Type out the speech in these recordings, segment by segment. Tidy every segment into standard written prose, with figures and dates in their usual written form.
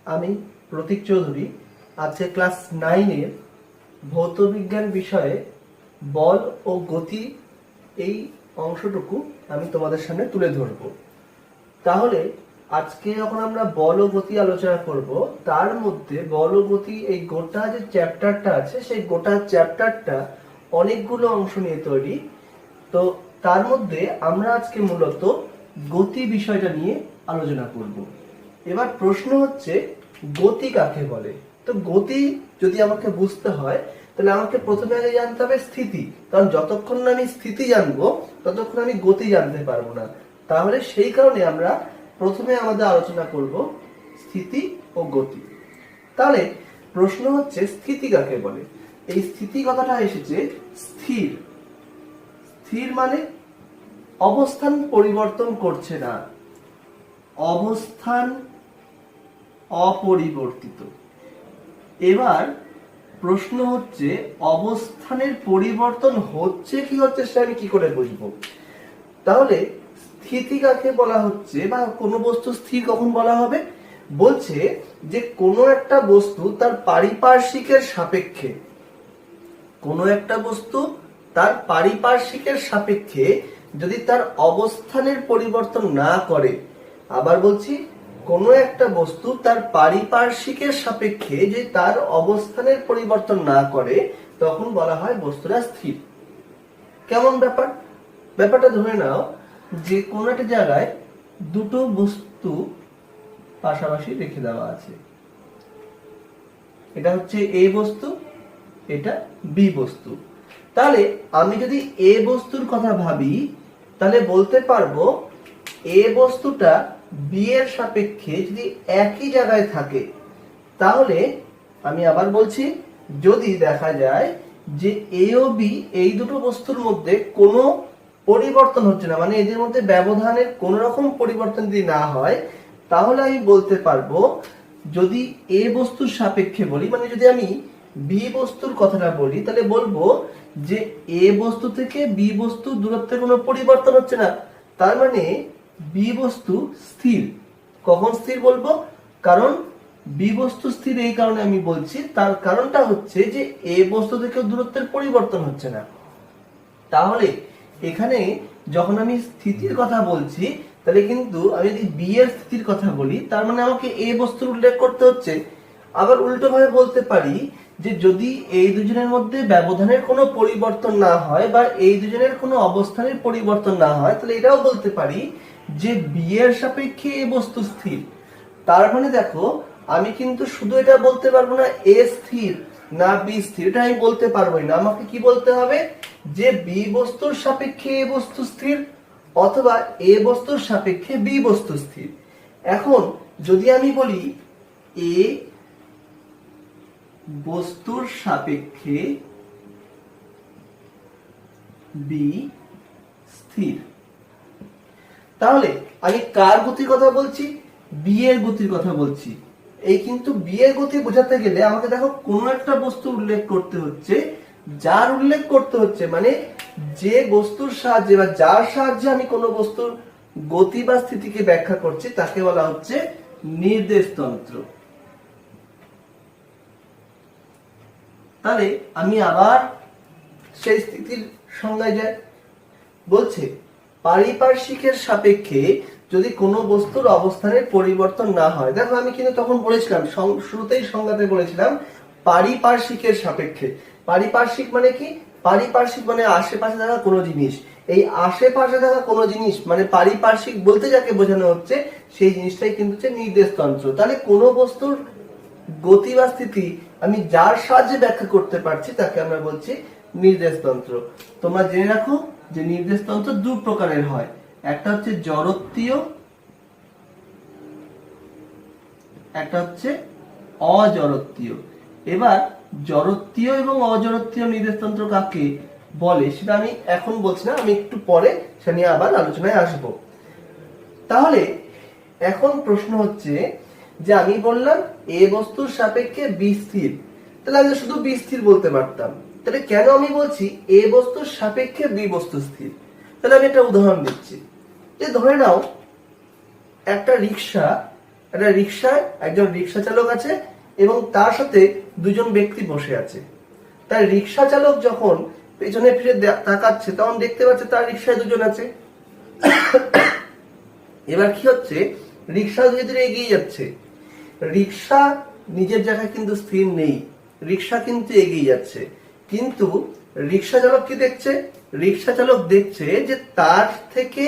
আমি প্রতীক চৌধুরী আজকে ক্লাস 9 এর ভৌতবিজ্ঞান বিষয়ে বল ও গতি এই অংশটুকু আমি তোমাদের সামনে তুলে ধরব। তাহলে আজকে যখন আমরা বল ও গতি আলোচনা করব, তার মধ্যে বল ও গতি এই গোটা যে চ্যাপ্টারটা আছে, সেই গোটা চ্যাপ্টারটা অনেকগুলো অংশ নিয়ে তৈরি। তো তার মধ্যে আমরা আজকে মূলত গতি বিষয়টা নিয়ে আলোচনা করব। এবার প্রশ্ন হচ্ছে, গতি কাকে বলে? তো গতি যদি আমাকে বুঝতে হয়, তাহলে আমাকে প্রথমে আগে জানতে হবে স্থিতি, কারণ যতক্ষণ না আমি স্থিতি জানবো ততক্ষণ আমি গতি জানতে পারবো না। তাহলে সেই কারণে আমরা প্রথমে আমাদের আলোচনা করব স্থিতি ও গতি। তাহলে প্রশ্ন হচ্ছে, স্থিতি কাকে বলে? এই স্থিতি কথাটা এসেছে স্থির। স্থির মানে অবস্থান পরিবর্তন করছে না, অবস্থান অপরিবর্তিত। এবার প্রশ্ন হচ্ছে, অবস্থানের পরিবর্তন হচ্ছে কি হচ্ছে সেটা আমি কি করে বুঝবো? তাহলে স্থিতি কাকে বলা হচ্ছে, বা কোনো বস্তু স্থির কখন বলা হবে? বলছে যে কোনো একটা বস্তু তার পারিপার্শ্বিকের সাপেক্ষে, কোনো একটা বস্তু তার পারিপার্শ্বিকের সাপেক্ষে যদি তার অবস্থানের পরিবর্তন না করে, আবার বলছি, কোনো একটা বস্তু তার পারিপার্শ্বিকের সাপেক্ষে যে তার অবস্থানের পরিবর্তন না করে, তখন বলা হয় বস্তুটা স্থির। কেমন ব্যাপার? ব্যাপারটা ধরে নাও যে কোনো একটা জায়গায় দুটো বস্তু পাশাপাশি রেখে দেওয়া আছে। এটা হচ্ছে এ বস্তু, এটা বি বস্তু। তাহলে আমি যদি এ বস্তুর কথা ভাবি, তাহলে বলতে পারবো এ বস্তুটা বি এর সাপেক্ষে যদি একই জায়গায় থাকে, তাহলে আমি আবার বলছি, যদি দেখা যায় যে এ ও বি এই দুটো বস্তুর মধ্যে কোনো পরিবর্তন হচ্ছে না, মানে এদের মধ্যে ব্যবধানের কোন রকম পরিবর্তন যদি না হয়, তাহলে আমি বলতে পারবো, যদি এ বস্তুর সাপেক্ষে বলি, মানে যদি আমি বি বস্তুর কথাটা বলি, তাহলে বলবো যে এ বস্তু থেকে বি বস্তুর দূরত্বে কোনো পরিবর্তন হচ্ছে না, তার মানে বি বস্তু স্থির। কখন স্থির বলবো? কারণ বি বস্তু স্থির এই কারণে আমি বলছি, তার কারণটা হচ্ছে যে এ বস্তু থেকে দূরত্বের পরিবর্তন হচ্ছে না। তাহলে এখানে যখন আমি স্থিতির কথা বলছি, তাহলে কিন্তু আমি যদি বি এর স্থিতির কথা বলি, তার মানে আমাকে এ বস্তুর উল্লেখ করতে হচ্ছে। আবার উল্টো ভাবে বলতে পারি যে যদি এই দুজনের মধ্যে ব্যবধানের কোনো পরিবর্তন না হয়, বা এই দুজনের কোনো অবস্থানের পরিবর্তন না হয়, তাহলে এটাও বলতে পারি যে বি এর সাপেক্ষে এ বস্তু স্থির। তার মানে দেখো, আমি কিন্তু শুধু এটা বলতে পারবো না এ স্থির না বি স্থির, এটা আমি বলতে পারবোই না। আমাকে কি বলতে হবে? যে বি বস্তুর সাপেক্ষে এ বস্তু স্থির, অথবা এ বস্তুর সাপেক্ষে বি বস্তু স্থির। এখন যদি আমি বলি এ বস্তুর সাপেক্ষে বি স্থির, তাহলে আমি কার গতির কথা বলছি? বি এর গতির কথা বলছি। এই কিন্তু বি এর গতি বোঝাতে গেলে আমাকে দেখো কোন একটা বস্তু উল্লেখ করতে হচ্ছে, যার উল্লেখ করতে হচ্ছে, মানে যে বস্তুর সাহায্যে বা যার সাহায্যে আমি কোনো বস্তুর গতি বা স্থিতিকে ব্যাখ্যা করছি, তাকে বলা হচ্ছে নির্দেশতন্ত্র। তাহলে আমি আবার সেই স্থিতির সংজ্ঞায় যাই। বলছে পারিপার্শ্বিকের সাপেক্ষে যদি কোনো বস্তুর অবস্থানের পরিবর্তন না হয়, দেখো আমি কিন্তু তখন বলেছিলাম, শুরুতেই সংজ্ঞাতে বলেছিলাম পারিপার্শ্বিকের সাপেক্ষে। পারিপার্শ্বিক মানে কি? পারিপার্শ্বিক মানে আশেপাশে থাকা কোনো জিনিস। এই আশেপাশে থাকা কোনো জিনিস মানে পারিপার্শ্বিক বলতে যাকে বোঝানো হচ্ছে, সেই জিনিসটাই কিন্তু হচ্ছে নির্দেশতন্ত্র। তাহলে কোনো বস্তুর গতি বা স্থিতি আমি যার সাহায্যে ব্যাখ্যা করতে পারছি, তাকে আমরা বলছি নির্দেশতন্ত্র। তোমরা জেনে রাখো যে নির্দেশতন্ত্র দু প্রকারের হয়, একটা হচ্ছে জড়ত্বীয়, একটা হচ্ছে অজড়ত্বীয়। এবার জড়ত্বীয় এবং অজড়ত্বীয় নির্দেশতন্ত্র কাকে বলে সেটা আমি এখন বলছি না, আমি একটু পরে সেটা নিয়ে আবার আলোচনায় আসব। তাহলে এখন প্রশ্ন হচ্ছে যে আমি বললাম এ বস্তুর সাপেক্ষে বি স্থির, তাহলে আমি শুধু বি স্থির বলতে পারতাম। তাহলে কেন আমি বলছি এ বস্তুর সাপেক্ষে বি বস্তু স্থির? তাহলে আমি একটা উদাহরণ দিচ্ছি, যে ধরে নাও একটা রিক্সা একটা রিক্সায় একজন রিক্সা চালক আছে এবং তার সাথে দুজন ব্যক্তি বসে আছে। তার রিক্সা চালক যখন পেছনে ফিরে তাকাচ্ছে তখন দেখতে পাচ্ছে তার রিক্সায় দুজন আছে। এবার কি হচ্ছে, রিক্সা ধীরে ধীরে এগিয়ে যাচ্ছে। রিক্সা নিজের জায়গায় কিন্তু স্থির নেই, রিক্সা কিন্তু এগিয়ে যাচ্ছে। কিন্তু রিক্সা চালক কি দেখছে? রিক্সা চালক দেখছে যে তার থেকে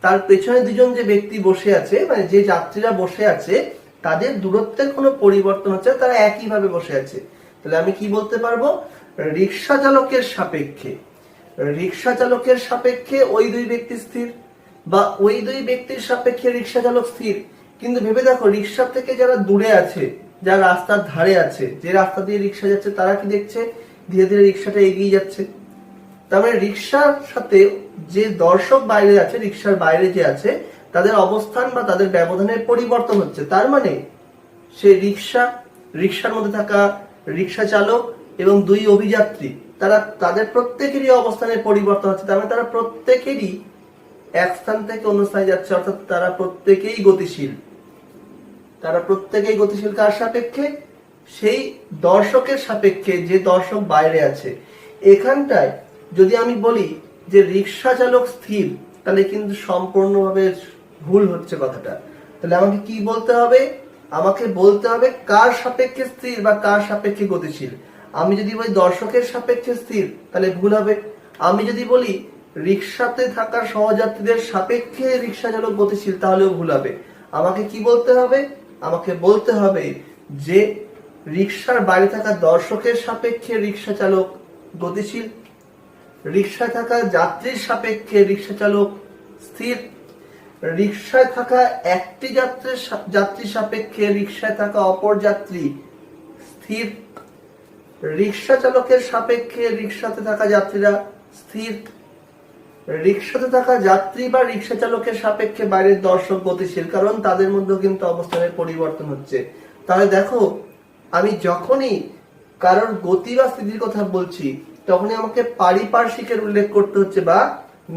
তার পেছনে দুজন যে ব্যক্তি বসে আছে, মানে যে যাত্রীরা বসে আছে, তাদের দূরত্বের কোনো পরিবর্তন হচ্ছে, তারা একইভাবে বসে আছে। তাহলে আমি কি বলতে পারবো? রিক্সা চালকের সাপেক্ষে ওই দুই ব্যক্তি স্থির, বা ওই দুই ব্যক্তির সাপেক্ষে রিক্সা চালক স্থির। কিন্তু ভেবে দেখো, রিক্সা থেকে যারা দূরে আছে, যারা রাস্তার ধারে আছে, যে রাস্তা দিয়ে রিক্সা যাচ্ছে, তারা কি দেখছে? ধীরে ধীরে রিক্সাটা এগিয়ে যাচ্ছে। তার মানে রিক্সার সাথে যে দর্শক বাইরে আছে, রিক্সার বাইরে যে আছে, তাদের অবস্থান বা তাদের ব্যবধানের পরিবর্তন হচ্ছে। তার মানে সে রিক্সার মধ্যে থাকা রিক্সা চালক এবং দুই অভিযাত্রী, তাদের প্রত্যেকেরই অবস্থানের পরিবর্তন হচ্ছে। তার মানে তারা প্রত্যেকেরই এক স্থান থেকে অন্য স্থানে যাচ্ছে, অর্থাৎ তারা প্রত্যেকেই গতিশীল। কার সাপেক্ষে? সেই দর্শকের সাপেক্ষে, যে দর্শক বাইরে আছে। এখানটায় যদি আমি বলি যে রিক্সা চালক স্থির, তাহলে কিন্তু সম্পূর্ণভাবে ভুল হচ্ছে কথাটা। তাহলে আমাকে কি বলতে হবে? আমাকে বলতে হবে কার সাপেক্ষে স্থির বা কার সাপেক্ষে গতিশীল। আমি যদি বলি দর্শকের সাপেক্ষে স্থির, তাহলে ভুল হবে। আমি যদি বলি রিক্সাতে থাকা সহযাত্রীদের সাপেক্ষে রিক্সা চালক গতিশীল, তাহলেও ভুল হবে। আমাকে কি বলতে হবে? আমাকে বলতে হবে যে রিক্সার বাইরে থাকা দর্শকের সাপেক্ষে রিক্সা চালক গতিশীল, রিক্সায় থাকা যাত্রীর সাপেক্ষে রিক্সা চালক স্থির, রিক্সায় থাকা একটি যাত্রীর সাপেক্ষে রিক্সায় থাকা অপর যাত্রী স্থির, রিক্সা চালকের সাপেক্ষে রিক্সাতে থাকা যাত্রীরা স্থির, রিক্সাতে থাকা যাত্রী বা রিক্সা চালকের সাপেক্ষে বাইরের দর্শক গতিশীল, কারণ তাদের মধ্যে কিন্তু অবস্থানের পরিবর্তন হচ্ছে। তাহলে দেখো, আমি যখনই কারোর গতি বা স্থিতির কথা বলছি, তখনই আমাকে পারিপার্শ্বিকের উল্লেখ করতে হচ্ছে বা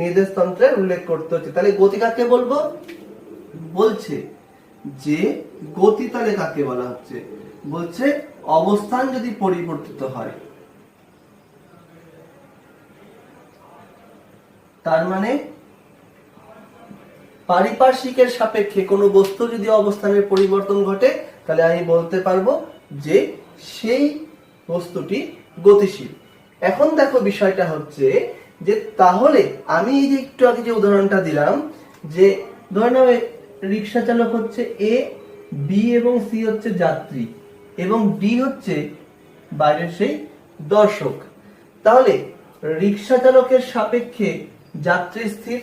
নির্দেশতন্ত্রের উল্লেখ করতে হচ্ছে। তাহলে গতি কাকে বলবো? বলছে যে গতি তাহলে কাকে বলা হচ্ছে? বলছে অবস্থান যদি পরিবর্তিত হয়। তার মানে পারিপার্শ্বিকের সাপেক্ষে কোনো বস্তু যদি অবস্থানের পরিবর্তন ঘটে, তাহলে আমি বলতে পারবো যে সেই বস্তুটি গতিশীল। এখন দেখো, বিষয়টা হচ্ছে যে তাহলে আমি এই যে একটু আগে যে উদাহরণটা দিলাম, যে ধরে নাও রিক্সা চালক হচ্ছে এ, বি এবং সি হচ্ছে যাত্রী, এবং ডি হচ্ছে বাইরের সেই দর্শক। তাহলে রিক্সা চালকের সাপেক্ষে যাত্রী স্থির,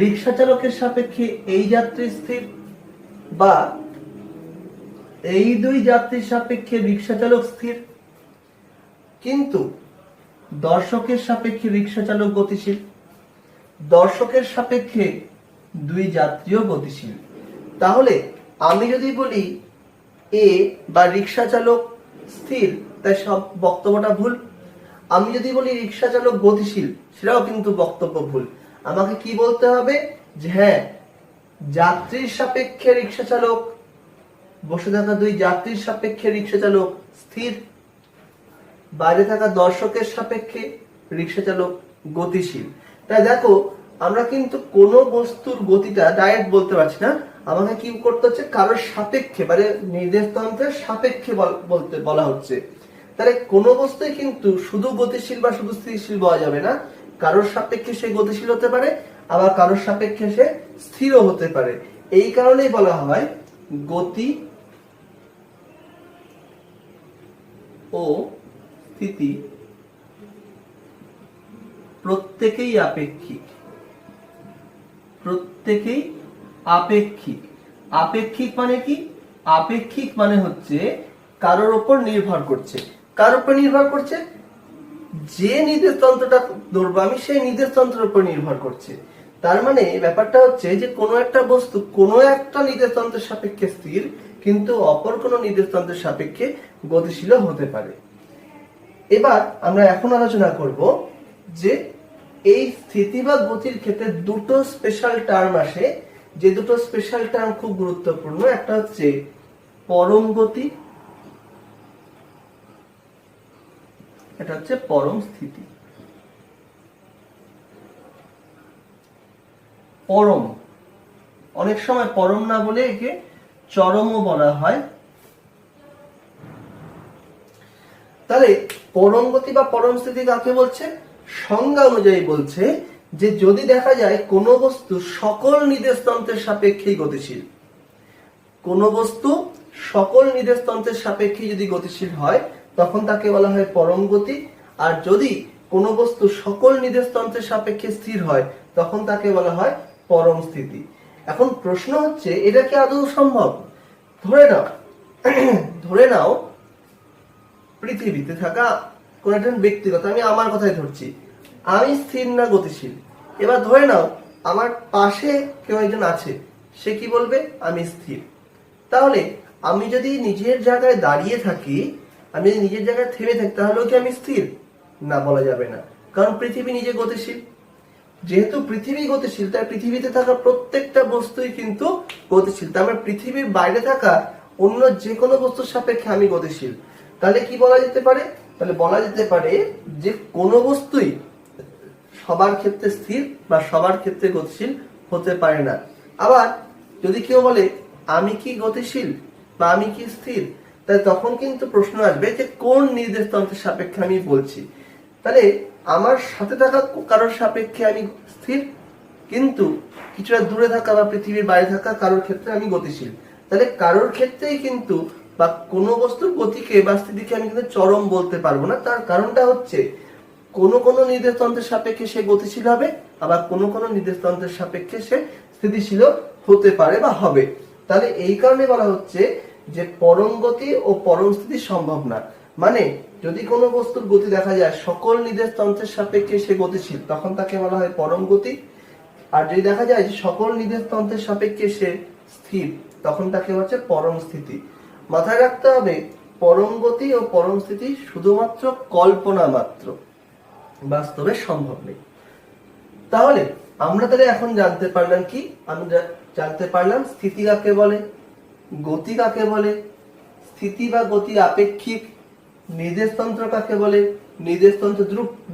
রিক্সা চালকের সাপেক্ষে এই যাত্রী স্থির, বা এই দুই যাত্রীর সাপেক্ষে রিক্সা চালক স্থির, কিন্তু দর্শকের সাপেক্ষে রিক্সা চালক গতিশীল, দর্শকের সাপেক্ষে দুই যাত্রীও গতিশীল। তাহলে আমি যদি বলি এ বা রিক্সা চালক স্থির, তাই সব বক্তব্যটা ভুল। আমি যদি বলি রিক্সা চালক গতিশীল, সেটাও কিন্তু বক্তব্য ভুল। আমাকে কি বলতে হবে? যে হ্যাঁ, যাত্রীর সাপেক্ষে রিক্সা চালক, বসে থাকা দুই যাত্রীর সাপেক্ষে রিক্সা চালক স্থির, বাইরে থাকা দর্শকের সাপেক্ষে রিক্সা চালক গতিশীল। তাই দেখো, আমরা কিন্তু কোনো বস্তুর গতিটা ডাইরেক্ট বলতে পারছি না, আমাকে কি করতে হচ্ছে? কারোর সাপেক্ষে, মানে নির্দেশতন্ত্রের সাপেক্ষে বলতে বলা হচ্ছে। তাহলে কোনো বস্তুই কিন্তু শুধু গতিশীল বা শুধু স্থিতিশীল বলা যাবে না। কারোর সাপেক্ষে সে গতিশীল হতে পারে, আবার কারোর সাপেক্ষে সে স্থিরও হতে পারে। এই কারণেই বলা হয় গতি ও স্থিতি প্রত্যেকেই আপেক্ষিক। প্রত্যেকেই আপেক্ষিক। আপেক্ষিক মানে কি? আপেক্ষিক মানে হচ্ছে কারোর উপর নির্ভর করছে। কার উপর নির্ভর করছে? যে নির্দেশতন্ত্রটা ধরবো আমি, সেই নির্দেশতন্ত্রের উপর নির্ভর করছে। তার মানে ব্যাপারটা হচ্ছে যে কোনো একটা বস্তু কোনো একটা নির্দেশতন্ত্রের সাপেক্ষে স্থির, কিন্তু অপর কোনো নির্দেশতন্ত্রের সাপেক্ষে গতিশীল হতে পারে। এবার আমরা এখন আলোচনা করব যে এই স্থিতি বা গতির ক্ষেত্রে দুটো স্পেশাল টার্ম আসে, যে দুটো স্পেশাল টার্ম খুব গুরুত্বপূর্ণ, একটা হচ্ছে পরম গতি, এটা হচ্ছে পরম স্থিতি। পরম, অনেক সময় পরম না বলে একে চরমও বলা হয়। তাহলে পরম গতি বা পরম স্থিতি কাকে বলছে? সংজ্ঞা অনুযায়ী বলছে যে যদি দেখা যায় কোন বস্তু সকল নির্দেশতন্ত্রের সাপেক্ষেই গতিশীল, কোন বস্তু সকল নির্দেশতন্ত্রের সাপেক্ষে যদি গতিশীল হয় তখন তাকে বলা হয় পরম গতি। আর যদি কোন বস্তু সকল নির্দেশতন্ত্রের সাপেক্ষে স্থির হয় তখন তাকে বলা হয় পরম স্থিতি। এখন প্রশ্ন হচ্ছে এটা কি আদৌ সম্ভব? ধরে নাও পৃথিবীতে থাকা কোন একজন ব্যক্তিগত, আমি আমার কথাই ধরছি, আমি স্থির না গতিশীল। এবার ধরে নাও আমার পাশে কেউ একজন আছে, সে কি বলবে? আমি স্থির। তাহলে আমি যদি নিজের জায়গায় দাঁড়িয়ে থাকি, আমি যদি নিজের জায়গায় থেমে থাকি, তাহলেও কি আমি স্থির? না, বলা যাবে না, কারণ পৃথিবী নিজে গতিশীল। যেহেতু পৃথিবী গতিশীল, তাই পৃথিবীতে থাকা প্রত্যেকটা বস্তুই কিন্তু গতিশীল। তার মানে পৃথিবীর বাইরে থাকা অন্য যে কোনো বস্তুর সাপেক্ষে আমি গতিশীল। তাহলে কি বলা যেতে পারে? তাহলে বলা যেতে পারে যে কোনো বস্তুই সবার ক্ষেত্রে স্থির বা সবার ক্ষেত্রে গতিশীল হতে পারে না। আবার যদি কেউ বলে আমি কি গতিশীল বা আমি কি স্থির, তাহলে তখন কিন্তু প্রশ্ন আসবে যে কোন নির্দেশতন্ত্রের সাপেক্ষে আমি বলছি। তাহলে আমার সাথে থাকা কারোর সাপেক্ষে আমি স্থির, কিন্তু কিছুটা দূরে থাকা বা পৃথিবীর বাইরে থাকা কারোর ক্ষেত্রে আমি গতিশীল। তাহলে কারোর ক্ষেত্রেই কিন্তু বা কোনো বস্তুর গতিকে বা স্থিতিকে আমি কিন্তু চরম বলতে পারবো না। তার কারণটা হচ্ছে কোন কোন নির্দেশতন্ত্রের সাপেক্ষে সে গতিশীল হবে, আবার কোন কোন নির্দেশতন্ত্রের সাপেক্ষে সে স্থিতিশীল হতে পারে বা হবে। তাহলে এই কারণে বলা হচ্ছে যে পরম গতি ও পরম স্থিতি সম্ভব না। মানে যদি কোনো বস্তুর গতি দেখা যায় সকল নির্দেশতন্ত্রের সাপেক্ষে সে গতিশীল, তখন তাকে বলা হয় পরম গতি। আর যদি দেখা যায় যে সকল নির্দেশতন্ত্রের সাপেক্ষে সে স্থির, তখন তাকে হচ্ছে পরম স্থিতি। মাথায় রাখতে হবে পরম গতি ও পরম স্থিতি শুধুমাত্র কল্পনা মাত্র, বাস্তবে সম্ভব নেই। তাহলে আমরা তাহলে এখন জানতে পারলাম কি? আমরা জানতে পারলাম স্থিতি কাকে বলে, গতি কাকে বলে, স্থিতি বা গতি আপেক্ষিক, নির্দেশতন্ত্র কাকে বলে, নির্দেশতন্ত্র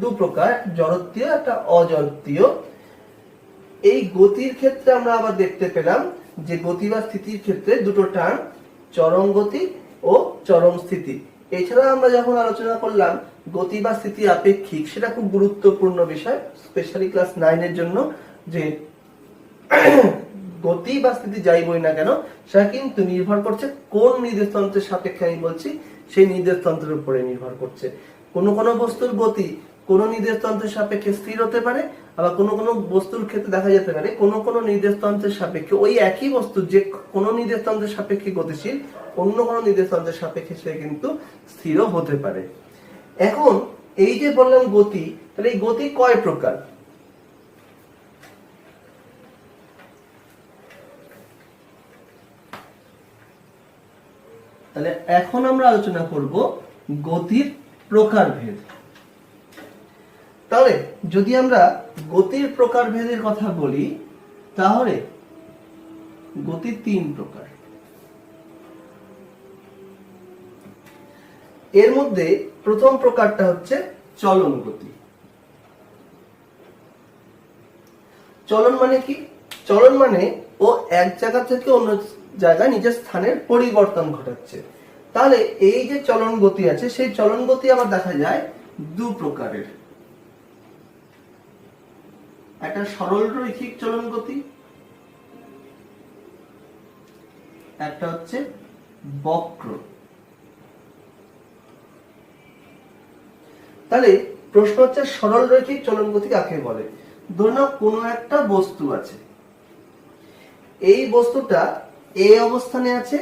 দু প্রকার, জড়ত্বীয় একটা অজড়ত্বীয়। এই গতির ক্ষেত্রে আমরা আবার দেখতে পেলাম যে গতি বা স্থিতির ক্ষেত্রে দুটো টার্ম, চরম গতি ও চরম স্থিতি। এছাড়া আমরা যখন আলোচনা করলাম গতি বা স্থিতি আপেক্ষিক, সেটা খুব গুরুত্বপূর্ণ বিষয় স্পেশালি ক্লাস 9 এর জন্য, যে গতি বা স্থিতি যাই বলি না কেন সেটা কিন্তু নির্ভর করছে কোন নির্দেশতন্ত্রের সাপেক্ষে আমি বলছি, সেই নির্দেশতন্ত্রের উপরে নির্ভর করছে। কোন কোন বস্তুর গতি কোন নির্দেশতন্ত্রের সাপেক্ষে স্থির হতে পারে, আবার কোন কোন বস্তুর ক্ষেত্রে দেখা যেতে পারে কোন কোন নির্দেশতন্ত্রের সাপেক্ষে ওই একই বস্তু যে কোন নির্দেশতন্ত্রের সাপেক্ষে গতিশীল, অন্য কোন নির্দেশতন্ত্রের সাপেক্ষে সে কিন্তু স্থিরও হতে পারে। এখন এই যে বললাম গতি, তাহলে এই গতি কয় প্রকার? তাহলে এখন আমরা আলোচনা করব গতির প্রকারভেদ। তাহলে যদি আমরা গতির প্রকারভেদের কথা বলি, তাহলে গতি 3 প্রকার। এর মধ্যে প্রথম প্রকারটা হচ্ছে চলন গতি। চলন মানে কি? চলন মানে ও এক জায়গা থেকে অন্য জায়গায় নিজের স্থানের পরিবর্তন ঘটাচ্ছে। তাহলে এই যে চলন গতি আছে, সেই চলন গতি আবার দেখা যায় দু প্রকারের। একটা সরল রৈখিক চলন গতি, একটা হচ্ছে বক্র। তাহলে প্রশ্ন হচ্ছে সরল রৈখিক চলন গতি কাকে বলে? ধরুন কোনো একটা বস্তু আছে, এই বস্তুটা এ অবস্থানে আছে।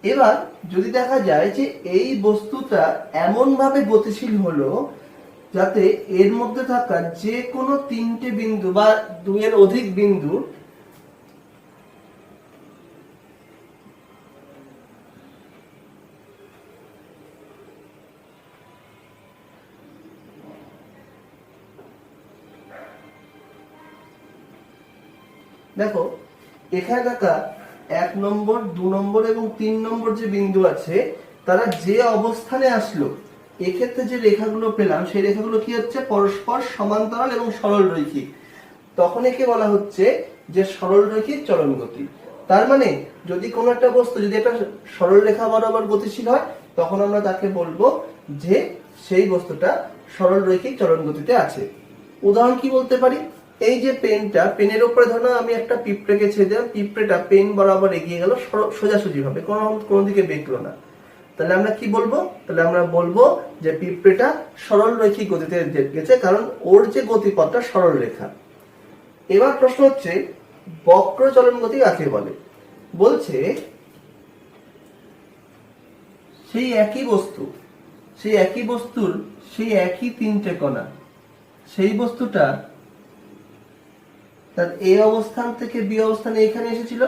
এবার যদি দেখা যায় যে এই বস্তুটা এমন ভাবে গতিশীল হলো যাতে এর মধ্যে থাকা যে কোনো 3টে বিন্দু বা 2 এর অধিক বিন্দু দেখো এখানে থাকা 1 নম্বর 2 নম্বর এবং 3 নম্বর যে বিন্দু আছে তারা যে অবস্থানে আসলো, এক্ষেত্রে যে রেখাগুলো পেলাম সেই রেখাগুলো কি হচ্ছে পরস্পর সমান্তরাল এবং সরল রৈখিক। তখন একে বলা হচ্ছে যে সরল রৈখিক চলন গতি। তার মানে যদি কোনো একটা বস্তু যদি একটা সরল রেখা বরাবর গতিশীল হয় তখন আমরা তাকে বলবো যে সেই বস্তুটা সরল রৈখিক চলন গতিতে আছে। উদাহরণ কি বলতে পারি, এই যে পেনটা, পেনের উপরে ধরো আমি একটা পিঁপড়েকে ছেড়ে দিলাম, পিঁপড়েটা পেন বরাবর এগিয়ে গেল সোজাসুজি ভাবে, কোনো দিকে বেঁকলো না। তাহলে আমরা কি বলবো, তাহলে আমরা বলবো যে পিঁপড়েটা সরল রৈখিক গতিতে গেছে, কারণ ওর যে গতিপথটা সরল রেখা। এবার প্রশ্ন হচ্ছে বক্র চলন গতি কাকে বলে। বলছে সেই একই বস্তুর সেই একই 3টে কণা, সেই বস্তুটা তার এ অবস্থান থেকে বি অবস্থানে এখানে এসেছিল,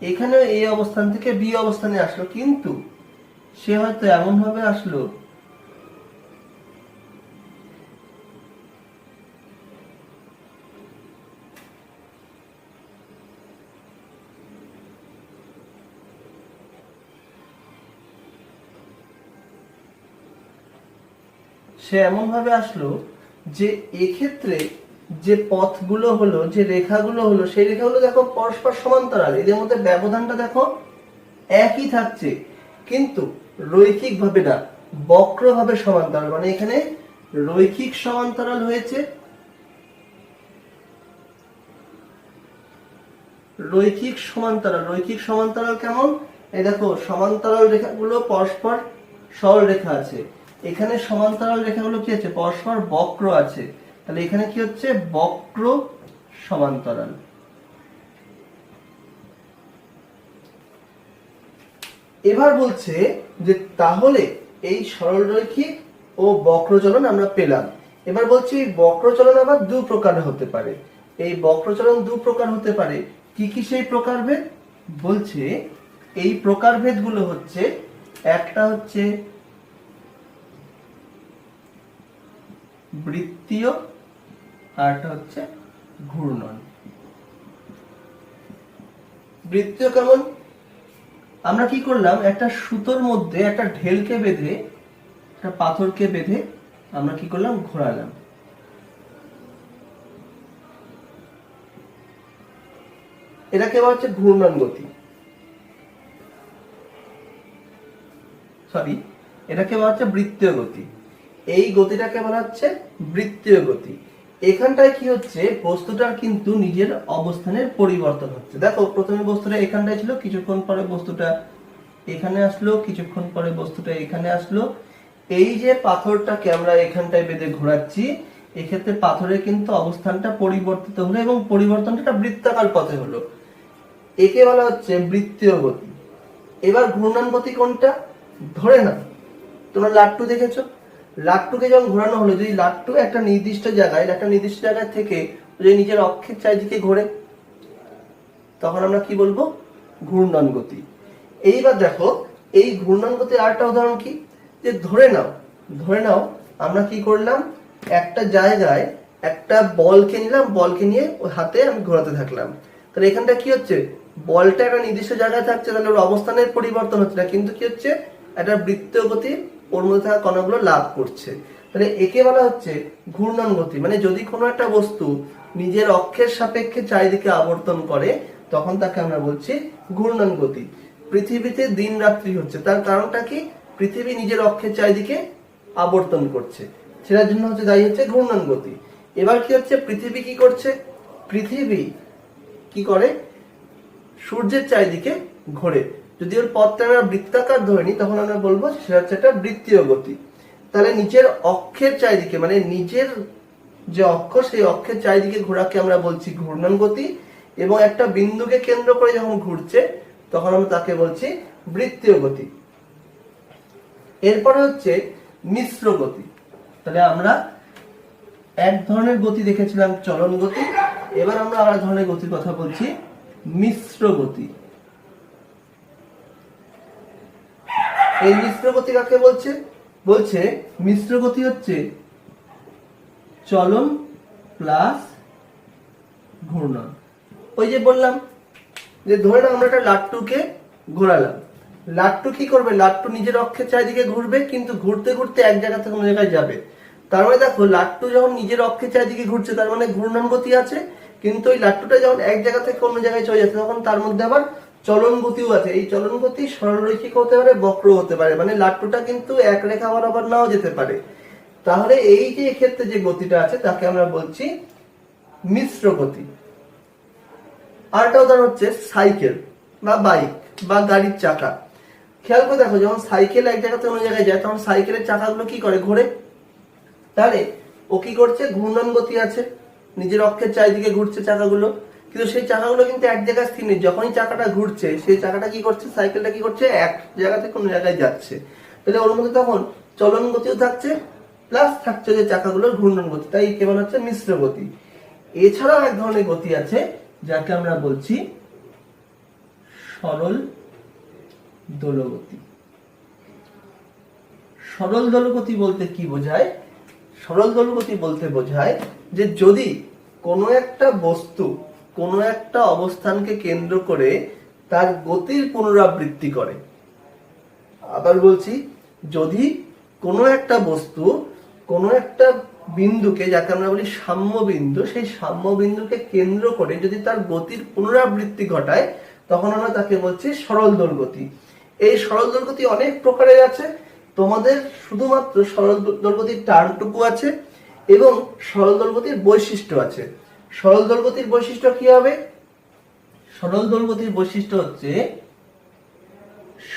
এখানেও এ অবস্থান থেকে বি অবস্থানে আসলো, কিন্তু সে হয়তো এমন ভাবে আসলো যে এক্ষেত্রে যে পথগুলো হলো, যে রেখাগুলো হলো, সেই রেখাগুলো দেখো পরস্পর সমান্তরাল, এদের মধ্যে ব্যবধানটা দেখো একই থাকছে, কিন্তু রৈখিক ভাবে না, বক্র ভাবে সমান্তরাল। মানে এখানে রৈখিক সমান্তরাল হয়েছে, রৈখিক সমান্তরাল কেমন, এই দেখো সমান্তরাল রেখাগুলো পরস্পর সরল রেখা আছে, এখানে সমান্তরাল রেখাগুলো কি আছে পরস্পর বক্র আছে, তাহলে এখানে কি হচ্ছে বক্র সমান্তরাল। এবার বলছে যে তাহলে এই সরলরৈখিক ও বক্রচলন আমরা পেলাম। এবার বলছি এই বক্রচলন আবার দু প্রকার হতে পারে। এই বক্রচলন দু প্রকার হতে পারে, কি কি সেই প্রকারভেদ? বলছে এই প্রকারভেদ গুলো হচ্ছে, একটা হচ্ছে বৃত্তীয় আর একটা হচ্ছে ঘূর্ণন। বৃত্তীয় কেমন? আমরা কি করলাম, একটা সুতোর মধ্যে একটা ঢেলকে বেঁধে, একটা পাথরকে বেঁধে আমরা কি করলাম ঘোরালাম, এটাকে বলা হচ্ছে ঘূর্ণন গতি। এটাকে বলা হচ্ছে বৃত্তীয় গতি। এই গতিটাকে বলা হচ্ছে বৃত্তীয় গতি। এখানটায় কি হচ্ছে, বস্তুটার কিন্তু নিজের অবস্থানের পরিবর্তন হচ্ছে। দেখো প্রথমে বস্তুটা এখানটায় ছিল, কিছুক্ষণ পরে বস্তুটা এখানে আসলো, কিছুক্ষণ পরে বস্তুটা এখানে আসলো। এই যে পাথরটাকে আমরা এখানটায় বেঁধে ঘোরাচ্ছি, এক্ষেত্রে পাথরের কিন্তু অবস্থানটা পরিবর্তিত হলো এবং পরিবর্তনটা বৃত্তাকার পথে হলো, একে বলা হচ্ছে বৃত্তীয় গতি। এবার ঘূর্ণন গতি কোনটা? ধরে না তোমরা লাট্টু দেখেছো, লাট্টুকে যখন ঘোরানো হলো, যদি লাট্টু একটা নির্দিষ্ট জায়গায় থেকে যদি নিজের অক্ষের চারিদিকে ঘোরে, তখন আমরা কি বলবো? ঘূর্ণন গতি। এইবার দেখো এই ঘূর্ণন গতির আরেকটা উদাহরণ কি, যে ধরে নাও আমরা কি করলাম, একটা জায়গায় একটা বলকে নিলাম, বলকে নিয়ে ওই হাতে আমি ঘোরাতে থাকলাম, তাহলে এখানটা কি হচ্ছে, বলটা একটা নির্দিষ্ট জায়গায় থাকছে, তাহলে ওর অবস্থানের পরিবর্তন হচ্ছে না, কিন্তু কি হচ্ছে একটা বৃত্তীয় গতি ওর মধ্যে থাকা কণাগুলো লাভ করছে। তাহলে একে বলা হচ্ছে ঘূর্ণন গতি। মানে যদি কোনো একটা বস্তু নিজের অক্ষের সাপেক্ষে চারিদিকে আবর্তন করে, তখন তাকে আমরা বলছি ঘূর্ণন গতি। পৃথিবীতে দিন রাত্রি হচ্ছে, তার কারণটা কি? পৃথিবী নিজের অক্ষের চারিদিকে আবর্তন করছে, সেটার জন্য হচ্ছে দায়ী হচ্ছে ঘূর্ণন গতি। এবার কি হচ্ছে, পৃথিবী কি করছে, পৃথিবী কি করে, সূর্যের চারিদিকে ঘোরে। যদি ওর পথটা আমরা বৃত্তাকার ধরে নিই, তখন আমরা বলবো সেটা হচ্ছে একটা বৃত্তীয় গতি। তাহলে নিজের অক্ষের চারিদিকে, মানে নিজের যে অক্ষ, সেই অক্ষের চারিদিকে ঘোরাকে আমরা বলছি ঘূর্ণন গতি, এবং একটা বিন্দুকে কেন্দ্র করে যখন ঘুরছে তখন আমরা তাকে বলছি বৃত্তীয় গতি। এরপরে হচ্ছে মিশ্র গতি। তাহলে আমরা এক ধরনের গতি দেখেছিলাম চলন গতি, এবার আমরা আর ধরনের গতির কথা বলছি মিশ্র গতি। এই মিশ্র গতি কাকে বলছে? বলছে মিশ্র গতি হচ্ছে চলন প্লাস ঘূর্ণন। ওই যে বললাম যে ধরে নাও আমরা একটা লাট্টুকে ঘোরালাম, লাট্টু কি করবে, লাট্টু নিজের অক্ষের চারিদিকে ঘুরবে, কিন্তু ঘুরতে ঘুরতে এক জায়গা থেকে অন্য জায়গায় যাবে। তার মানে দেখো লাট্টু যখন নিজের অক্ষের চারিদিকে ঘুরছে তার মানে ঘূর্ণন গতি আছে, কিন্তু ওই লাট্টুটা যখন এক জায়গা থেকে অন্য জায়গায় চলে যাচ্ছে তখন তার মধ্যে আবার চলন গতিও আছে। এই চলন গতি সরলরৈখিক হতে পারে, বক্র হতে পারে, মানে লাট্টুটা কিন্তু এক রেখা বরাবর নাও যেতে পারে। তাহলে এই যে এক্ষেত্রে যে গতিটা আছে তাকে আমরা বলছি মিশ্র গতি। আরেকটা উদাহরণ হচ্ছে সাইকেল বা বাইক বা গাড়ির চাকা। খেয়াল করে দেখো, যখন সাইকেল এক জায়গা থেকে অন্য জায়গায় যায় তখন সাইকেলের চাকাগুলো কি করে, ঘোরে। তাহলে ও কি করছে, ঘূর্ণন গতি আছে, নিজের অক্ষের চারিদিকে ঘুরছে চাকাগুলো, কিন্তু সেই চাকাগুলো কিন্তু এক জায়গায় স্থির নেই। যখনই চাকাটা ঘুরছে সেই চাকাটা কি করছে, সাইকেলটা কি করছে, এক জায়গা থেকে অন্য জায়গায় যাচ্ছে। তাহলে ওর মধ্যে তখন চলন গতিও থাকছে, প্লাস থাকছে যে চাকাগুলোর ঘূর্ণন গতি, তাই কেবল হচ্ছে মিশ্র গতি। এছাড়াও এক ধরনের গতি আছে যাকে আমরা বলছি সরল দোলগতি। সরল দোলগতি বলতে কি বোঝায়? সরল দোলগতি বলতে বোঝায় যে যদি কোনো একটা বস্তু কোনো একটা অবস্থানকে কেন্দ্র করে তার গতির পুনরাবৃত্তি করে। আবার বলছি, যদি কোনো একটা বস্তু কোনো একটা বিন্দুকে, যাকে আমরা বলি সাম্য বিন্দু, সেই সাম্য বিন্দুকে কেন্দ্র করে যদি তার গতির পুনরাবৃত্তি ঘটায় তখন আমরা তাকে বলছি সরল দোলগতি। এই সরল দোলগতি অনেক প্রকারের আছে, তোমাদের শুধুমাত্র সরল দোলগতির টার্মটুকু আছে এবং সরল দোলগতির বৈশিষ্ট্য আছে। সরল দোলগতির বৈশিষ্ট্য কি হবে? সরল দোলগতির বৈশিষ্ট্য হচ্ছে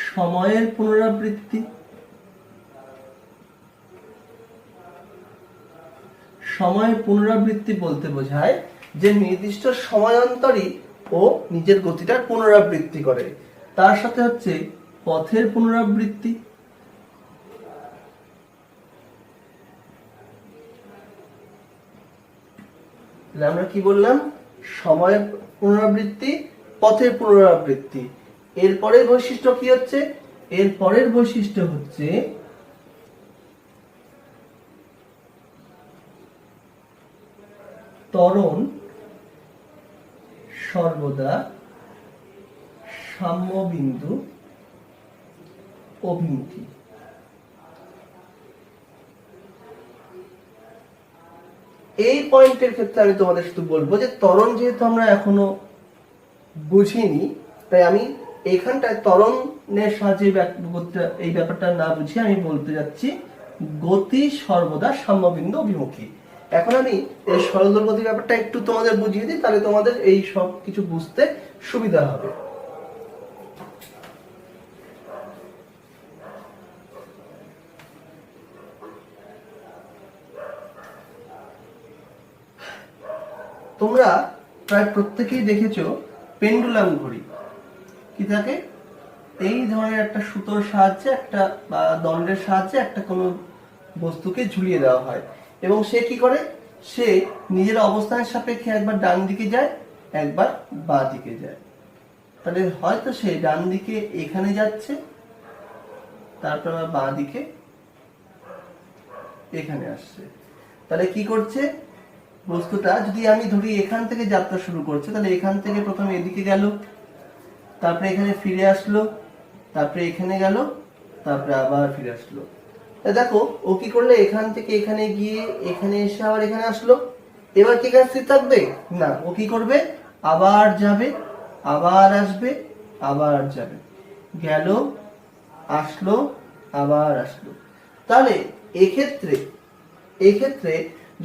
সময়ের পুনরাবৃত্তি। সময়ের পুনরাবৃত্তি বলতে বোঝায় যে নির্দিষ্ট সময়ান্তরই ও নিজের গতিটার পুনরাবৃত্তি করে। তার সাথে হচ্ছে পথের পুনরাবৃত্তি, আমরা কি বললাম, সময়ের পুনরাবৃত্তি, পথের পুনরাবৃত্তি। এর পরের বৈশিষ্ট্য কি হচ্ছে? এর পরের বৈশিষ্ট্য হচ্ছে ত্বরণ সর্বদা সাম্যবিন্দু অভিমুখী। এই পয়েন্টের ক্ষেত্রে আমি তোমাদের শুধু বলবো যে ত্বরণ যেহেতু আমরা এখনো বুঝিনি, তাই আমি এইখানটায় ত্বরণের সাহায্যে এই ব্যাপারটা না বুঝিয়ে আমি বলতে যাচ্ছি গতি সর্বদা সাম্যবিন্দু অভিমুখী। এখন আমি এই সরল দোলগতির ব্যাপারটা একটু তোমাদের বুঝিয়ে দিই, তাহলে তোমাদের এই সব কিছু বুঝতে সুবিধা হবে। তোমরা প্রায় প্রত্যেকেই দেখেছো পেন্ডুলাম ঘড়ি। কি থাকে? এই ধরনের একটা সুতোর সাহায্যে একটা বা দণ্ডের সাহায্যে একটা কোনো বস্তুকে ঝুলিয়ে দেওয়া হয় এবং সে কি করে, সে নিজের অবস্থানের সাপেক্ষে একবার ডান দিকে যায়, একবার বাঁ দিকে যায়। তাহলে হয়তো সে ডান দিকে এখানে যাচ্ছে, তারপর আবার বাঁ দিকে এখানে আসছে। তাহলে কি করছে বস্তুটা, যদি আমি ধরি এখান থেকে যাত্রা শুরু করছে, তাহলে এখান থেকে প্রথমে এদিকে গেল, তারপরে এখানে ফিরে আসলো, তারপরে এখানে গেল, তারপরে আবার ফিরে আসলো। দেখো ও কি করলে, এখান থেকে এখানে গিয়ে এখানে এসে আবার এখানে আসলো। এবার কি এখানে স্থির থাকবে না, ও কি করবে, আবার যাবে, আবার আসবে, আবার যাবে, গেল, আসলো, আবার আসলো। তাহলে এক্ষেত্রে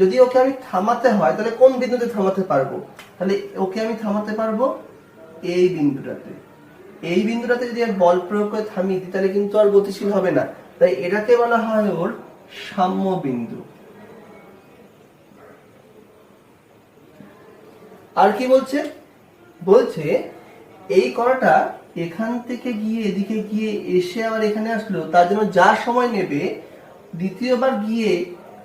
যদি ওকে আমি থামাতে হয় তাহলে কোন বিন্দুতে থামাতে পারবো? তাহলে ওকে আমি থামাতে পারবো এই বিন্দুটাতে। এই বিন্দুটাতে যদি আর বল প্রয়োগ করে থামিয়ে দিই তাহলে কিন্তু আর গতিশীল হবে না, তাই এটাকে বলা হয় ওর সাম্য বিন্দু। আর কি বলছে, বলছে এই কণাটা এখান থেকে গিয়ে এদিকে গিয়ে এসে আবার এখানে আসলো, তার জন্য যা সময় নেবে দ্বিতীয়বার গিয়ে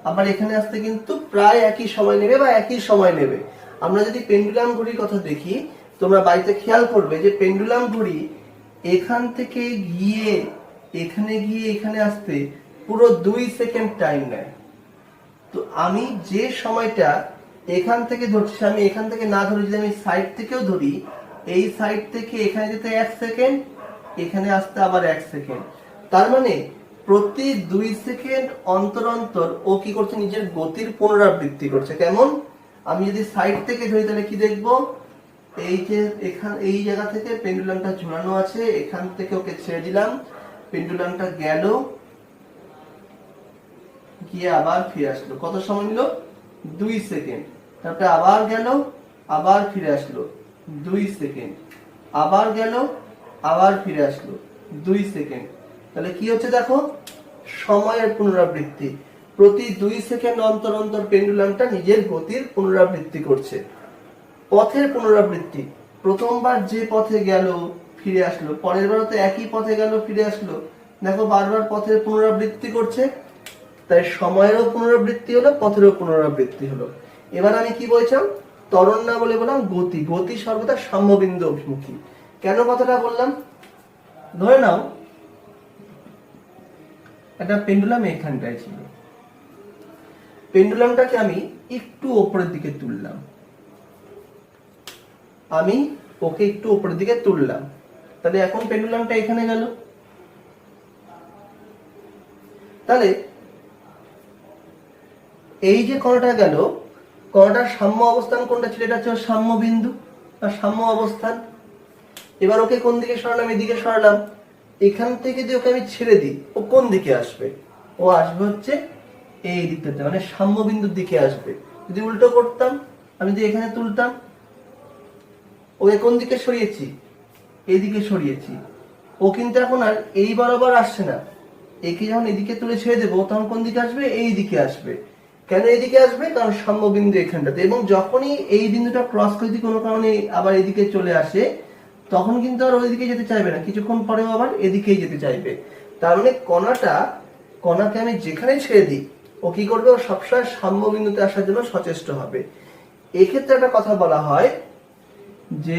আবার এখানে আসতে কিন্তু প্রায় একই সময় নেবে বা একই সময় নেবে। আমরা যদি পেন্ডুলাম ঘড়ির কথা দেখি, তোমরা বাড়িতে খেয়াল করবে যে পেন্ডুলাম ঘড়ি এখান থেকে গিয়ে এখানে আসতে পুরো 2 সেকেন্ড টাইম নেয়। তো আমি যে সময়টা এখান থেকে ধরছি, আমি এখান থেকে না ধরে যদি আমি সাইড থেকেও ধরি এই সাইড থেকে এখানে যেতে 1 সেকেন্ড, এখানে আসতে আবার 1 সেকেন্ড। তার মানে প্রতি 2 সেকেন্ড অন্তর অন্তর ও কি করছে, নিজের গতির পুনরাবৃত্তি করছে। কেমন? আমি যদি সাইড থেকে ধরি তাহলে কি দেখবো, এই যে এই জায়গা থেকে পেন্ডুলামটা ঝুলানো আছে, এখান থেকে ওকে ছেড়ে দিলাম, পেন্ডুলামটা গেল, গিয়ে আবার ফিরে আসলো। কত সময় নিল? 2 সেকেন্ড। তারপরে আবার গেল, আবার ফিরে আসলো, 2 সেকেন্ড। আবার গেল, আবার ফিরে আসলো, 2 সেকেন্ড। তাহলে কি হচ্ছে দেখো, সময়ের পুনরাবৃত্তি। প্রতি 2 সেকেন্ড অন্তর অন্তর পেন্ডুলামটা নিজের গতির পুনরাবৃত্তি করছে। পথের পুনরাবৃত্তি, প্রথমবার যে পথে গেল ফিরে আসলো, পরের বারও তো একই পথে গেল ফিরে আসলো। দেখো বারবার পথের পুনরাবৃত্তি করছে, তাই সময়েরও পুনরাবৃত্তি হলো, পথেরও পুনরাবৃত্তি হলো। এবার আমি কি বলছিলাম, ত্বরণ না বলে বললাম গতি। গতি সর্বদা সাম্যবিন্দু অভিমুখী। কেন কথাটা বললাম? ধরে নাও একটা পেন্ডুলাম এখানটায় ছিল, পেন্ডুলামটাকে আমি একটু উপরের দিকে তুললাম, আমি ওকে একটু উপরের দিকে তুললাম, তাহলে এখন পেন্ডুলামটা এখানে গেল। তাহলে এই যে কণাটা গেল, কণাটার সাম্য অবস্থান কোনটা ছিল? এটা হচ্ছে সাম্য বিন্দু বা সাম্য অবস্থান। এবার ওকে কোন দিকে সরালাম? এদিকে সরালাম। এখান থেকে যদি ওকে আমি ছেড়ে দিই, ও কোন দিকে আসবে? ও আসবে হচ্ছে এই দিকটাতে, মানে সাম্য বিন্দুর দিকে আসবে। যদি উল্টো করতাম, আমি যদি এখানে তুলতাম, ওকে কোন দিকে সরিয়েছি? এইদিকে সরিয়েছি। ও কিন্তু এখন আর এই বরাবর আসছে না। একে যখন এদিকে তুলে ছেড়ে দেবো, তখন কোন দিকে আসবে? এই দিকে আসবে। কেন এইদিকে আসবে? কারণ সাম্য বিন্দু এখানটাতে। এবং যখনই এই বিন্দুটা ক্রস করে যদি কোনো কারণে আবার এদিকে চলে আসে, তখন কিন্তু আর ওইদিকে যেতে চাইবে না, কিছুক্ষণ পরেও আবার এদিকেই যেতে চাইবে। তার মানে কণাকে আমি যেখানে ছেড়ে দিই, ও কি করবে? ও সবসময় সাম্য বিন্দুতে আসার জন্য সচেষ্ট হবে। এক্ষেত্রে একটা কথা বলা হয় যে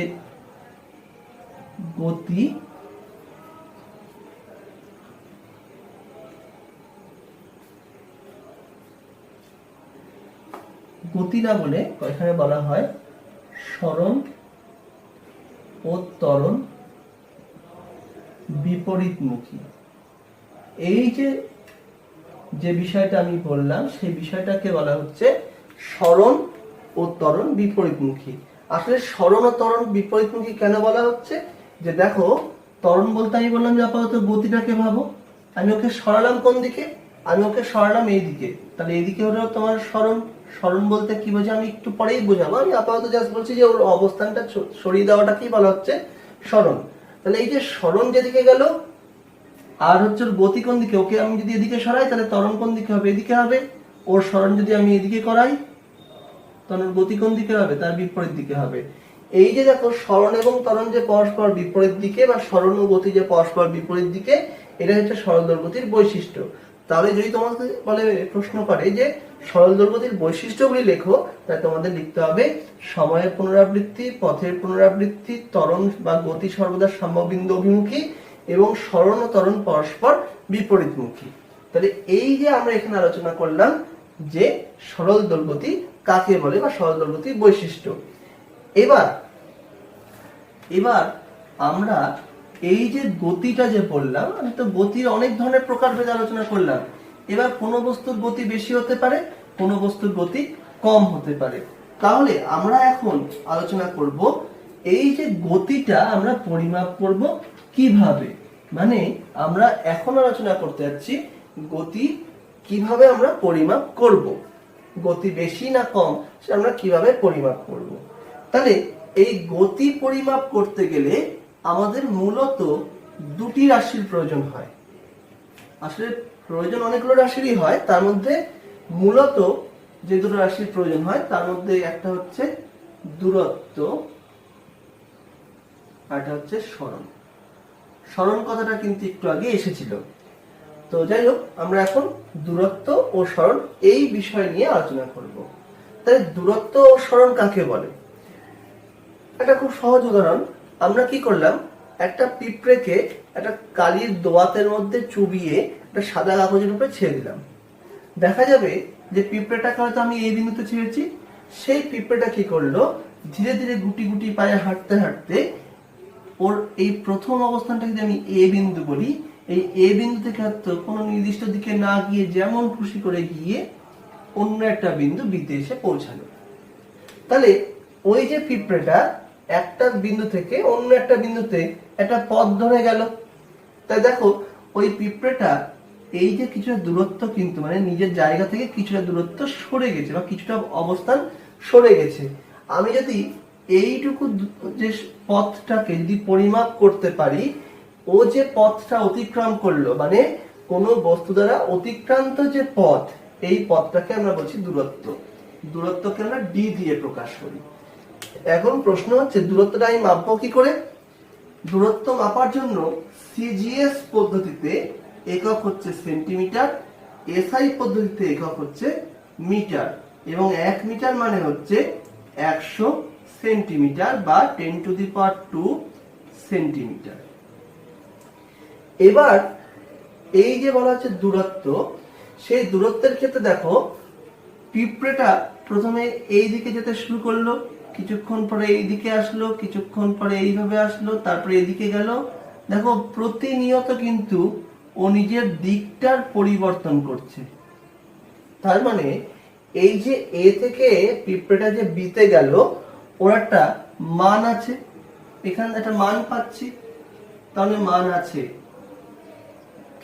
গতি না বলে এখানে বলা হয় সরণ ও ত্বরণ বিপরীতমুখী। এই যে বিষয়টা আমি বললাম, সেই বিষয়টাকে বলা হচ্ছে সরণ ও ত্বরণ বিপরীতমুখী। আসলে সরণ ও ত্বরণ বিপরীতমুখী কেন বলা হচ্ছে? যে দেখো, ত্বরণ বলতে আমি বললাম যে আপাতত গতিটাকে ভাবো, আমি ওকে সরালাম কোন দিকে? আমি ওকে সরালাম এই দিকে, তাহলে এইদিকে হলো তোমার সরণ। সরণ বলতে কি বোঝায় আমি একটু পরেই বোঝাবো, আমি আপাতত জাস্ট বলছি যে ওর অবস্থানটা সরিয়ে দেওয়াটাকেই বলা হচ্ছে সরণ। তাহলে এই যে সরণ যেদিকে গেল, আর হচ্ছে ওর গতি কোন দিকে? ওকে আমি যদি এদিকে সরাই, তাহলে ত্বরণ কোন দিকে হবে? এদিকে হবে। ওর সরণ যদি আমি এদিকে করাই, তখন ওর গতি কোন দিকে হবে? তার বিপরীত দিকে হবে। এই যে দেখো, সরণ এবং ত্বরণ যে পরস্পর বিপরীত দিকে, বা সরণ ও গতি যে পরস্পর বিপরীত দিকে, এটা হচ্ছে সরল দৈর্ঘ্যের বৈশিষ্ট্য। তাহলে যদি তোমাকে বলে, প্রশ্ন করে যে সরল দৈর্ঘ্যের বৈশিষ্ট্যগুলি লেখো, তাই তোমাদের লিখতে হবে সময়ের পুনরাবৃত্তি, পথের পুনরাবৃত্তি, ত্বরণ বা গতি সর্বদা সাম্যবিন্দু অভিমুখী, এবং সরণ ও ত্বরণ পরস্পর বিপরীতমুখী। তাহলে এই যে আমরা এখানে আলোচনা করলাম যে সরল দৈর্ঘ্য কাকে বলে বা সরল দৈর্ঘ্যের বৈশিষ্ট্য। এবার আমরা এই যে গতিটা যে বললাম, আমি তো গতির অনেক ধরনের প্রকারভেদ আলোচনা করলাম। এবার কোন বস্তুর গতি বেশি হতে পারে, কোন বস্তুর গতি কম হতে পারে। তাহলে আমরা এখন আলোচনা করব এই যে গতিটা আমরা পরিমাপ করব কিভাবে। মানে আমরা এখন আলোচনা করতে যাচ্ছি গতি কিভাবে আমরা পরিমাপ করব, গতি বেশি না কম সেটা আমরা কিভাবে পরিমাপ করব। তাহলে এই গতি পরিমাপ করতে গেলে আমাদের মূলত দুটি রাশির প্রয়োজন হয়। আসলে প্রয়োজন অনেকগুলো রাশিরই হয়, তার মধ্যে মূলত যে দুটো রাশির প্রয়োজন হয় তার মধ্যে একটা হচ্ছে দূরত্ব, আর একটা হচ্ছে সরণ। সরণ কথাটা কিন্তু একটু আগে এসেছিল। তো যাই হোক, আমরা এখন দূরত্ব ও সরণ এই বিষয় নিয়ে আলোচনা করব। তাই দূরত্ব ও সরণ কাকে বলে? একটা খুব সহজ উদাহরণ, আমরা কি করলাম, একটা পিঁপড়েকে একটা কালির দোয়াতের মধ্যে চুবিয়ে একটা সাদা কাগজের উপরে ছেড়ে দিলাম। দেখা যাবে যে পিঁপড়েটাকে হয়তো আমি এই বিন্দুতে ছেড়েছি, সেই পিঁপড়েটা কি করলো, ধীরে ধীরে গুটি গুটি পায়ে হাঁটতে হাঁটতে ওর এই প্রথম অবস্থানটা যদি আমি এ বিন্দু বলি, এই এ বিন্দু থেকে হয়তো কোনো নির্দিষ্ট দিকে না গিয়ে যেমন খুশি করে গিয়ে অন্য একটা বিন্দু বিতে এসে পৌঁছালো। তাহলে ওই যে পিঁপড়েটা একটা বিন্দু থেকে অন্য একটা বিন্দুতে একটা পথ ধরে গেল। তাই দেখো ওই পিঁপড়েটা এই যে কিছুটা দূরত্ব কিন্তু মানে নিজের জায়গা থেকে কিছুটা দূরত্ব সরে গেছে বা কিছুটা অবস্থান সরে গেছে। আমি যদি এইটুকু যে পথটাকে যদি পরিমাপ করতে পারি, ও যে পথটা অতিক্রম করলো মানে কোনো বস্তু দ্বারা অতিক্রান্ত যে পথ, এই পথটাকে আমরা বলছি দূরত্ব। দূরত্বকে আমরা ডি দিয়ে প্রকাশ করি। এখন প্রশ্ন হচ্ছে দূরত্বটা আমি মাপবো কি করে? দূরত্ব মাপার জন্য সিজিএস পদ্ধতিতে একক হচ্ছে সেন্টিমিটার, এসআই পদ্ধতিতে একক হচ্ছে মিটার, এবং 1 মিটার মানে হচ্ছে 100 সেন্টিমিটার বা 10⁻² সেন্টিমিটার। এবার এই যে বলা হচ্ছে দূরত্ব, সেই দূরত্বের ক্ষেত্রে দেখো পিঁপড়েটা প্রথমে এই দিকে যেতে শুরু করলো, কিছুক্ষণ পরে এই দিকে আসলো, কিছুক্ষণ পরে এইভাবে আসলো, তারপরে এদিকে গেল। দেখো প্রতিনিয়ত কিন্তু ও নিজের দিকটার পরিবর্তন করছে। তার মানে এই যে এ থেকে পিঁপড়েটা যে বিতে গেল, ওর একটা মান আছে, এখানে একটা মান পাচ্ছি, তাহলে মান আছে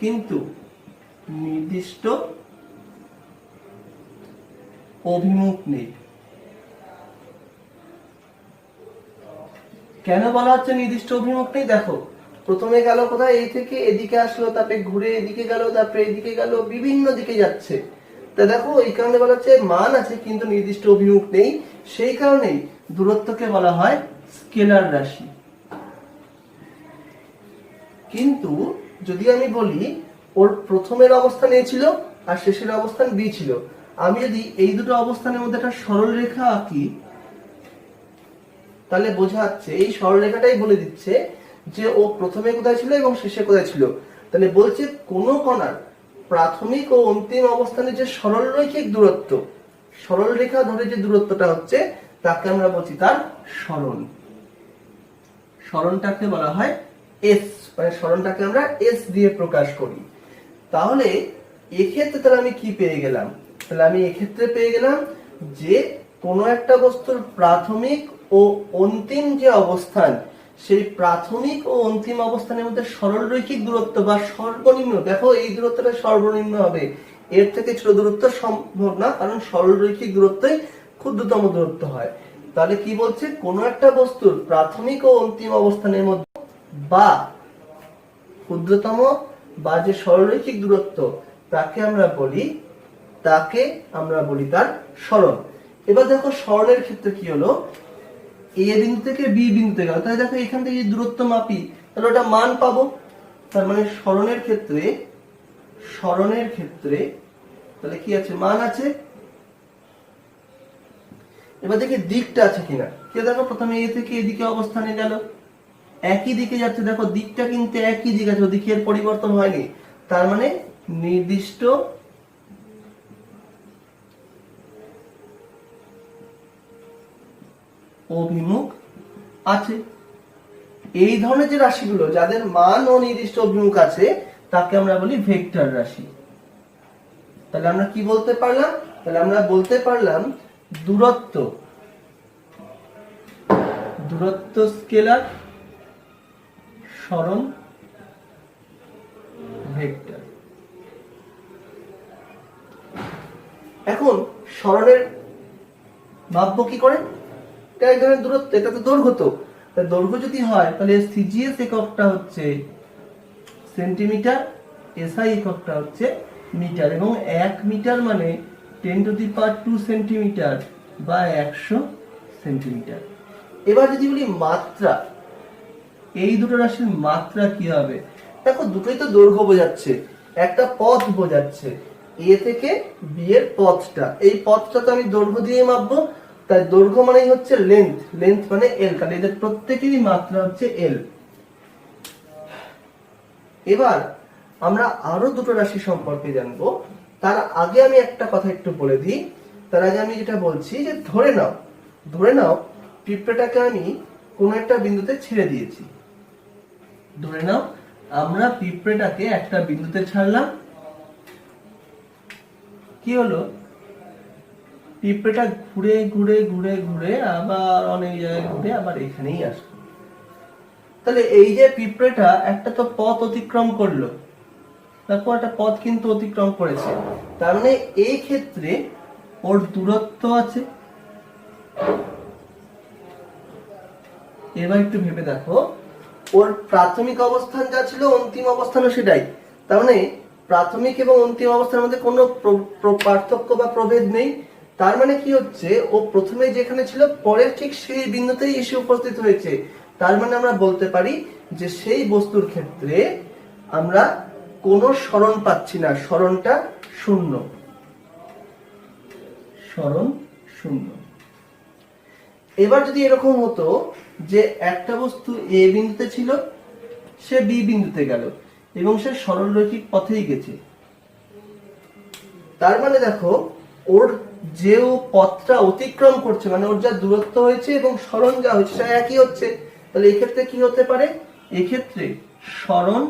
কিন্তু নির্দিষ্ট অভিমুখ নেই। কেন বলা হচ্ছে নির্দিষ্ট অভিমুখ নেই? দেখো প্রথমে গেল কোথায়, এই থেকে এদিকে আসলো, তারপরে ঘুরে এদিকে গেল, তারপরে এদিকে গেল, বিভিন্ন দিকে যাচ্ছে। তা দেখো এই কারণে বলা হচ্ছে মান আছে কিন্তু নির্দিষ্ট অভিমুখ নেই। সেই কারণেই দূরত্বকে বলা হয় স্কেলার রাশি। কিন্তু যদি আমি বলি ওর প্রথমের অবস্থান এ ছিল আর শেষের অবস্থান বি ছিল, আমি যদি এই দুটো অবস্থানের মধ্যে একটা সরল রেখা আঁকি, তাহলে বোঝা যাচ্ছে এই সরলরেখাটাই বলে দিচ্ছে যে ও প্রথমে কোথায় ছিল এবং শেষে কোথায় ছিল। তাহলে বলছে কোন কণার প্রাথমিক ও অন্তিম অবস্থানে যে সরলরৈখিক দূরত্ব, সরল রেখা ধরে যে দূরত্বটা হচ্ছে, তাকে আমরা বলছি তার সরণ। সরণটাকে বলা হয় এস, মানে সরণটাকে আমরা এস দিয়ে প্রকাশ করি। তাহলে এক্ষেত্রে তাহলে আমি কি পেয়ে গেলাম? তাহলে আমি এক্ষেত্রে পেয়ে গেলাম যে কোনো একটা বস্তুর প্রাথমিক ও অন্তিম যে অবস্থান, সেই প্রাথমিক ও অন্তিম অবস্থানের মধ্যে সরলরৈখিক দূরত্ব বা সর্বনিম্ন, দেখো এই দূরত্বটা সর্বনিম্ন হবে, এর থেকে ছোট দূরত্ব সম্ভব না, কারণ সরলরৈখিক দূরত্বই ক্ষুদ্রতম দূরত্ব হয়। তাহলে কি বলছে, কোনো একটা বস্তুর প্রাথমিক ও অন্তিম অবস্থানের মধ্যে বা ক্ষুদ্রতম বা যে সরলরৈখিক দূরত্ব, তাকে আমরা বলি তার সরণ। এবার দেখো সরণের ক্ষেত্রে কি হলো, এ বিন্দু থেকে বি বিন্দুতে গেল, তাহলে দেখো এখান থেকে যদি দূরত্ব মাপি তাহলে ওটা মান পাবো। তার মানে সরণের ক্ষেত্রে তাহলে কি আছে, মান আছে। এবার দেখি দিকটা আছে কিনা। কে দেখো প্রথমে এ থেকে এদিকে অবস্থানে গেল, একই দিকে যাচ্ছে, দেখো দিকটা কিন্তু একই দিক আছে, ওদিকে এর পরিবর্তন হয়নি। তার মানে নির্দিষ্ট অভিমুখ আছে। এই ধরনের যে রাশিগুলো যাদের মান ও নির্দিষ্ট অভিমুখ আছে, তাকে আমরা বলি ভেক্টর রাশি। তাহলে আমরা কি বলতে পারলাম? তাহলে আমরা বলতে পারলাম দূরত্ব স্কেলার, সরণ ভেক্টর। এখন সরণের মাপবো কি করে? এটা এক ধরনের দূরত্ব, এটা তো দৈর্ঘ্য। তো দৈর্ঘ্য যদি হয় তাহলে সিজিএস এককটা হচ্ছে সেন্টিমিটার, এসআই এককটা হচ্ছে মিটার, এবং 1 মিটার মানে 10⁻² সেন্টিমিটার বা 100 সেন্টিমিটার। এবার যদি বলি মাত্রা, এই দুটো রাশির মাত্রা কি হবে? দেখো দুটোই তো দৈর্ঘ্য বোঝাচ্ছে, একটা পথ বোঝাচ্ছে, এ থেকে বি এর পথটা, এই পথটা তো আমি দৈর্ঘ্য দিয়ে মাপবো। তাই দৈর্ঘ্য মানেই হচ্ছে লেন্থ মানে এল, তাহলে এদের প্রত্যেকেরই মাত্রা হচ্ছে এল। এবার আমরা আরো দুটো রাশি সম্পর্কে জানবো। তার আগে আমি একটা কথা একটু বলে দিই। তার আগে আমি যেটা বলছি যে ধরে নাও পিঁপড়েটাকে আমি কোন একটা বিন্দুতে ছেড়ে দিয়েছি। ধরে নাও আমরা পিঁপড়েটাকে একটা বিন্দুতে ছাড়লাম, কি হলো, পিঁপড়েটা ঘুরে ঘুরে ঘুরে ঘুরে আবার অনেক জায়গায় ঘুরে আবার এখানেই আসলো। তাহলে এই যে পিঁপড়েটা একটা তো পথ অতিক্রম করলো, তারপর একটা পথ কিন্তু অতিক্রম করেছে, তার মানে এই ক্ষেত্রে ওর দূরত্ব আছে। এবার একটু ভেবে দেখো, ওর প্রাথমিক অবস্থান যা ছিল অন্তিম অবস্থানও সেটাই, তার মানে প্রাথমিক এবং অন্তিম অবস্থানের মধ্যে কোনো পার্থক্য বা প্রভেদ নেই। তার মানে কি হচ্ছে, ও প্রথমে যেখানে ছিল পরের ঠিক সেই বিন্দুতেই এসে উপস্থিত হয়েছে। তার মানে আমরা বলতে পারি যে সেই বস্তুর ক্ষেত্রে আমরা কোনো সরণ পাচ্ছি না, সরণটা শূন্য, সরণ শূন্য। এবার যদি এরকম হতো যে একটা বস্তু এ বিন্দুতে ছিল, সে বি বিন্দুতে গেল এবং সে সরলরৈখিক পথেই গেছে, তার মানে দেখো ওর যে ও পথটা অতিক্রম করছে, মানে ওর যা দূরত্ব হয়েছে এবং সরণ যা হয়েছে সেটা একই হচ্ছে। তাহলে এই ক্ষেত্রে কি হতে পারে, এই ক্ষেত্রে সরণ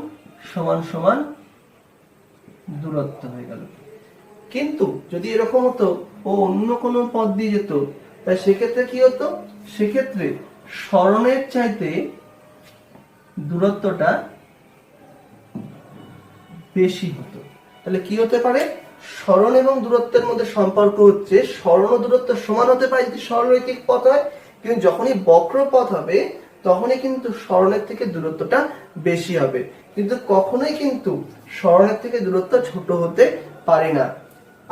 সমান সমান দূরত্ব হয়ে গেল। কিন্তু যদি এরকম হতো ও অন্য কোনো পথ দিয়ে যেত, তাই সেক্ষেত্রে কি হতো, সেক্ষেত্রে সরণের চাইতে দূরত্বটা বেশি হতো। তাহলে কি হতে পারে, সরণ এবং দূরত্বের মধ্যে সম্পর্ক হচ্ছে সরণ ও দূরত্ব সমান হতে পারে যদি সরলরৈখিক পথ হয়, কিন্তু যখনই বক্র পথ হবে তখনই কিন্তু সরণের থেকে দূরত্বটা বেশি হবে, কিন্তু কখনোই কিন্তু সরণের থেকে দূরত্ব ছোট হতে পারে না।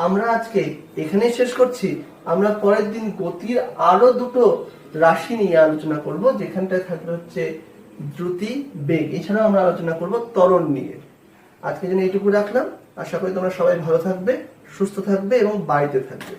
আমরা আজকে এখানেই শেষ করছি। আমরা পরের দিন গতির আরো দুটো রাশি নিয়ে আলোচনা করব, যেখানটায় থাকবে হচ্ছে দ্রুতি, বেগ, এছাড়াও আমরা আলোচনা করব ত্বরণ নিয়ে। আজকে জন্য এইটুকু রাখলাম। আশা করি তোমরা সবাই ভালো থাকবে, সুস্থ থাকবে এবং বাড়িতে থাকবে।